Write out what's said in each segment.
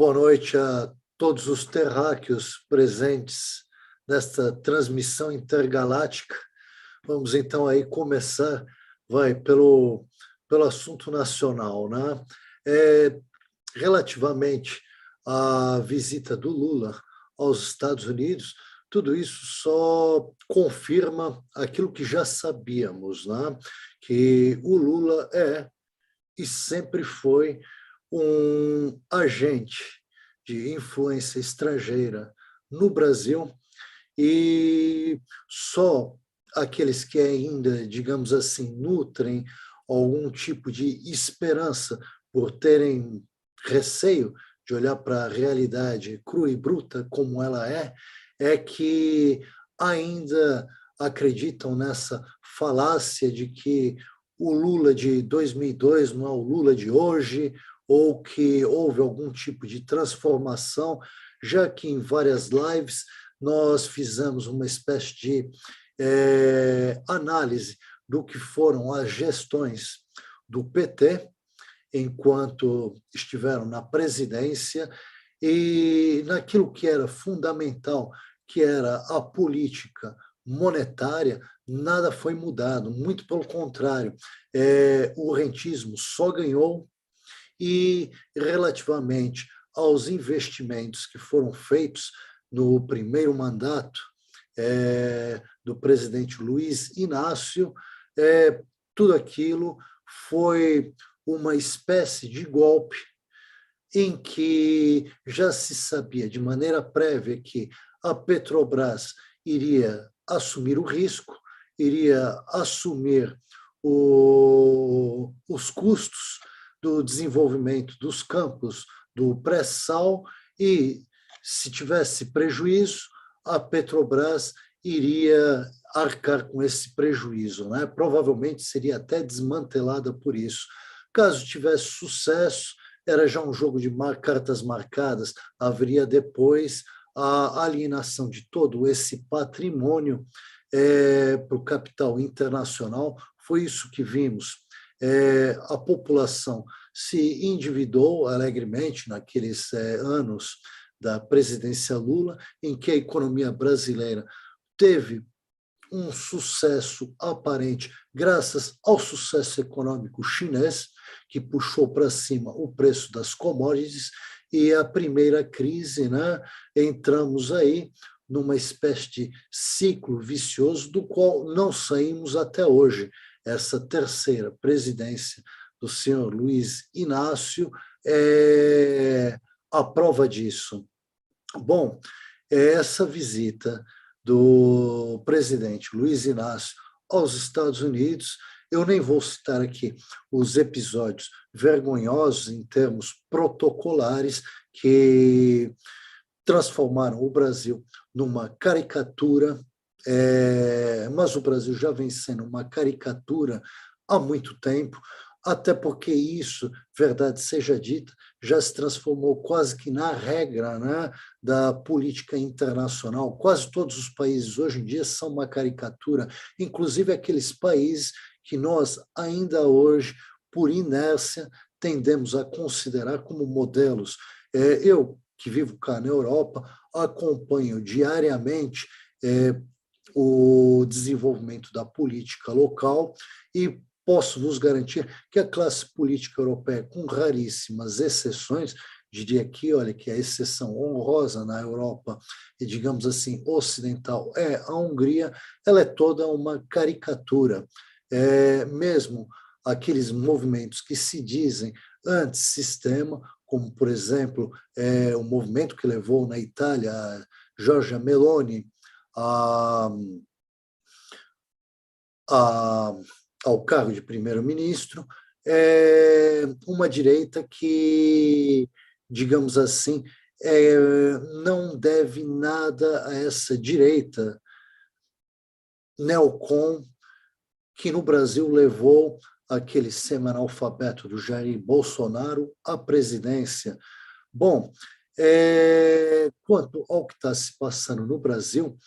Boa noite a todos os terráqueos presentes nesta transmissão intergaláctica. Vamos então aí começar, pelo assunto nacional, né? Relativamente à visita do Lula aos Estados Unidos, tudo isso só confirma aquilo que já sabíamos, né? Que o Lula é e sempre foi um agente de influência estrangeira no Brasil, e só aqueles que ainda, digamos assim, nutrem algum tipo de esperança por terem receio de olhar para a realidade crua e bruta como ela é que ainda acreditam nessa falácia de que o Lula de 2002 não é o Lula de hoje, ou que houve algum tipo de transformação, já que em várias lives nós fizemos uma espécie de análise do que foram as gestões do PT enquanto estiveram na presidência, e naquilo que era fundamental, que era a política monetária, nada foi mudado, muito pelo contrário, o rentismo só ganhou, e relativamente aos investimentos que foram feitos no primeiro mandato do presidente Luiz Inácio, tudo aquilo foi uma espécie de golpe em que já se sabia de maneira prévia que a Petrobras iria assumir o risco, iria assumir os custos do desenvolvimento dos campos do pré-sal, e, se tivesse prejuízo, a Petrobras iria arcar com esse prejuízo, né? Provavelmente seria até desmantelada por isso. Caso tivesse sucesso, era já um jogo de cartas marcadas, haveria depois a alienação de todo esse patrimônio para o capital internacional. Foi isso que vimos. A população se endividou alegremente naqueles anos da presidência Lula, em que a economia brasileira teve um sucesso aparente graças ao sucesso econômico chinês, que puxou para cima o preço das commodities, e a primeira crise, né, entramos aí numa espécie de ciclo vicioso do qual não saímos até hoje. Essa terceira presidência do senhor Luiz Inácio é a prova disso. Bom, essa visita do presidente Luiz Inácio aos Estados Unidos, eu nem vou citar aqui os episódios vergonhosos em termos protocolares que transformaram o Brasil numa caricatura, mas o Brasil já vem sendo uma caricatura há muito tempo, até porque isso, verdade seja dita, já se transformou quase que na regra, né, da política internacional. Quase todos os países hoje em dia são uma caricatura, inclusive aqueles países que nós ainda hoje, por inércia, tendemos a considerar como modelos. Eu, que vivo cá na Europa, acompanho diariamente o desenvolvimento da política local, e posso vos garantir que a classe política europeia, com raríssimas exceções, diria aqui, olha, que a exceção honrosa na Europa, e digamos assim, ocidental, é a Hungria, ela é toda uma caricatura. Mesmo aqueles movimentos que se dizem antissistema, como, por exemplo, o movimento que levou na Itália a Giorgia Meloni ao cargo de primeiro-ministro, uma direita que, digamos assim, não deve nada a essa direita neocon que no Brasil levou aquele semi-analfabeto do Jair Bolsonaro à presidência. Bom, quanto ao que está se passando no Brasil,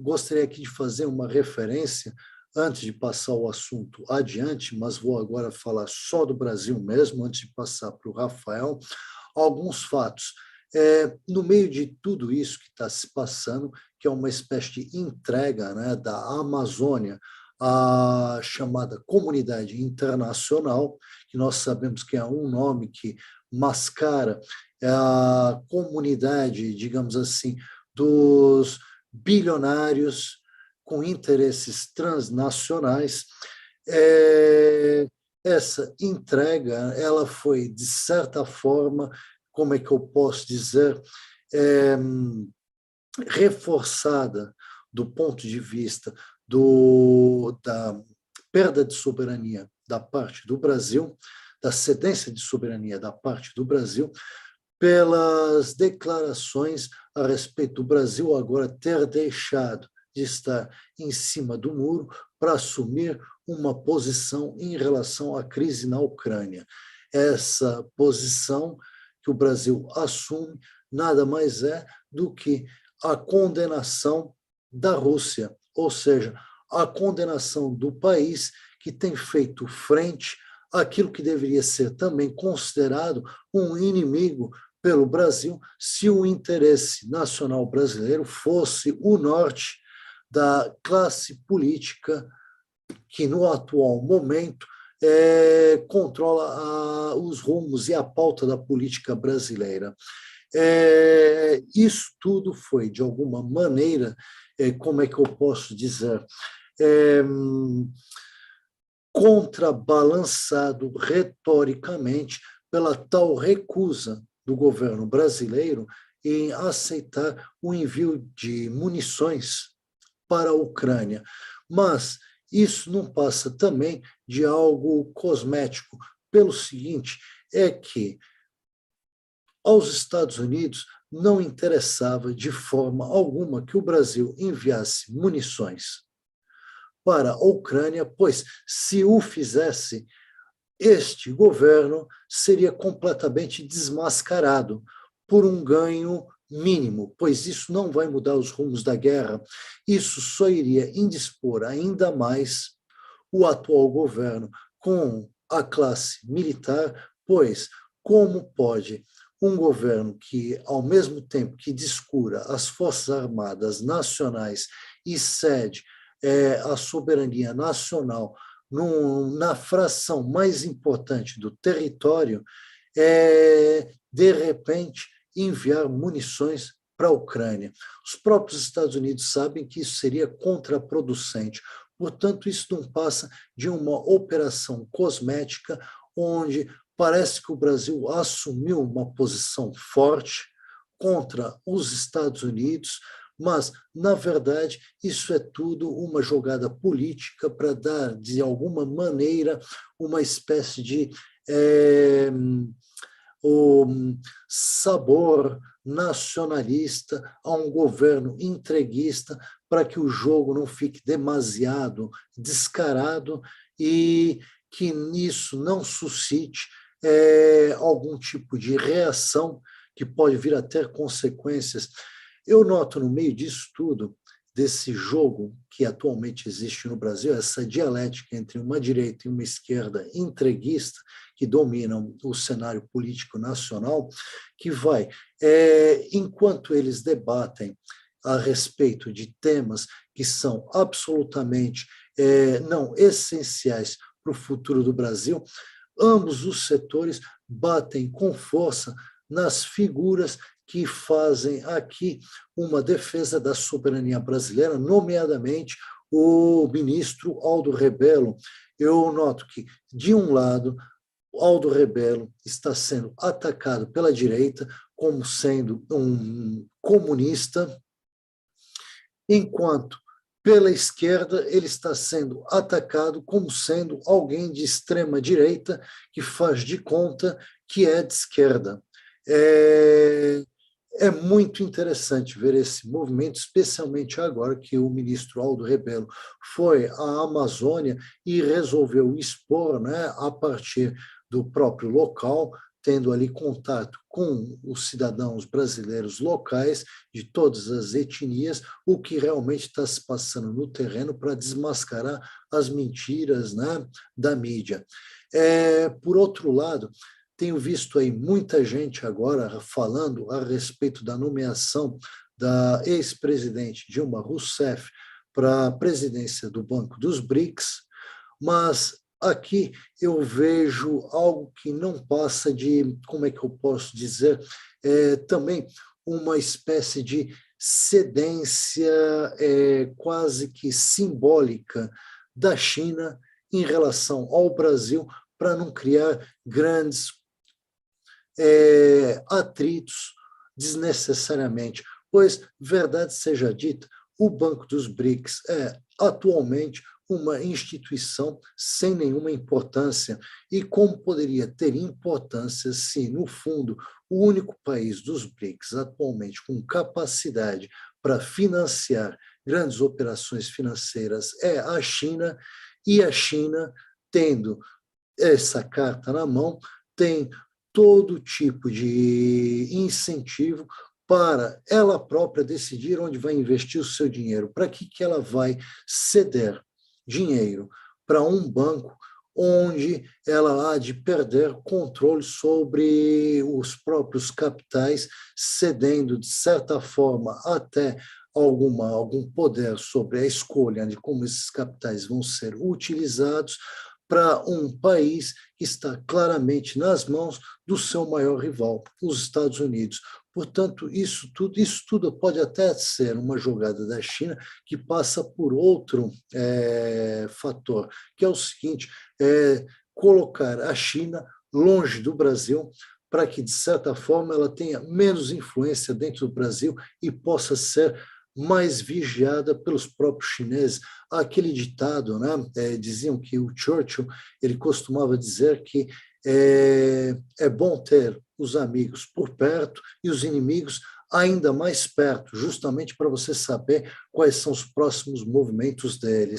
gostaria aqui de fazer uma referência, antes de passar o assunto adiante, mas vou agora falar só do Brasil mesmo, antes de passar para o Rafael, alguns fatos. No meio de tudo isso que está se passando, que é uma espécie de entrega, né, da Amazônia à chamada comunidade internacional, que nós sabemos que é um nome que mascara a comunidade, digamos assim, dos bilionários com interesses transnacionais. Essa entrega, ela foi, de certa forma, como é que eu posso dizer, reforçada do ponto de vista da perda de soberania da parte do Brasil, da cedência de soberania da parte do Brasil, pelas declarações a respeito do Brasil agora ter deixado de estar em cima do muro para assumir uma posição em relação à crise na Ucrânia. Essa posição que o Brasil assume nada mais é do que a condenação da Rússia, ou seja, a condenação do país que tem feito frente àquilo que deveria ser também considerado um inimigo pelo Brasil, se o interesse nacional brasileiro fosse o norte da classe política que, no atual momento, controla os rumos e a pauta da política brasileira. Isso tudo foi, de alguma maneira, como é que eu posso dizer, contrabalançado retoricamente pela tal recusa do governo brasileiro em aceitar o envio de munições para a Ucrânia. Mas isso não passa também de algo cosmético, pelo seguinte, é que aos Estados Unidos não interessava de forma alguma que o Brasil enviasse munições para a Ucrânia, pois se o fizesse, este governo seria completamente desmascarado por um ganho mínimo, pois isso não vai mudar os rumos da guerra, isso só iria indispor ainda mais o atual governo com a classe militar, pois como pode um governo que, ao mesmo tempo que descura as Forças Armadas Nacionais e cede a soberania nacional na fração mais importante do território, de repente, enviar munições para a Ucrânia. Os próprios Estados Unidos sabem que isso seria contraproducente. Portanto, isso não passa de uma operação cosmética, onde parece que o Brasil assumiu uma posição forte contra os Estados Unidos, mas, na verdade, isso é tudo uma jogada política para dar, de alguma maneira, uma espécie de o sabor nacionalista a um governo entreguista, para que o jogo não fique demasiado descarado e que nisso não suscite algum tipo de reação que pode vir a ter consequências. Eu noto no meio disso tudo, desse jogo que atualmente existe no Brasil, essa dialética entre uma direita e uma esquerda entreguista que dominam o cenário político nacional, que vai, enquanto eles debatem a respeito de temas que são absolutamente não essenciais para o futuro do Brasil, ambos os setores batem com força nas figuras que fazem aqui uma defesa da soberania brasileira, nomeadamente o ministro Aldo Rebelo. Eu noto que, de um lado, Aldo Rebelo está sendo atacado pela direita como sendo um comunista, enquanto, pela esquerda, ele está sendo atacado como sendo alguém de extrema-direita que faz de conta que é de esquerda. É muito interessante ver esse movimento, especialmente agora que o ministro Aldo Rebelo foi à Amazônia e resolveu expor, né, a partir do próprio local, tendo ali contato com os cidadãos brasileiros locais, de todas as etnias, o que realmente está se passando no terreno para desmascarar as mentiras, né, da mídia. Por outro lado, tenho visto aí muita gente agora falando a respeito da nomeação da ex-presidente Dilma Rousseff para a presidência do Banco dos BRICS, mas aqui eu vejo algo que não passa de, como é que eu posso dizer, também uma espécie de cedência quase que simbólica da China em relação ao Brasil para não criar grandes atritos desnecessariamente. Pois, verdade seja dita, o Banco dos BRICS é atualmente uma instituição sem nenhuma importância. E como poderia ter importância se, no fundo, o único país dos BRICS atualmente com capacidade para financiar grandes operações financeiras é a China, e a China, tendo essa carta na mão, tem todo tipo de incentivo para ela própria decidir onde vai investir o seu dinheiro. Para que ela vai ceder dinheiro para um banco onde ela há de perder controle sobre os próprios capitais, cedendo, de certa forma, até algum poder sobre a escolha de como esses capitais vão ser utilizados para um país que está claramente nas mãos do seu maior rival, os Estados Unidos. Portanto, isso tudo pode até ser uma jogada da China que passa por outro fator, que é o seguinte, colocar a China longe do Brasil, para que, de certa forma, ela tenha menos influência dentro do Brasil e possa ser mais vigiada pelos próprios chineses. Há aquele ditado, né? Diziam que o Churchill ele costumava dizer que é bom ter os amigos por perto e os inimigos ainda mais perto, justamente para você saber quais são os próximos movimentos deles.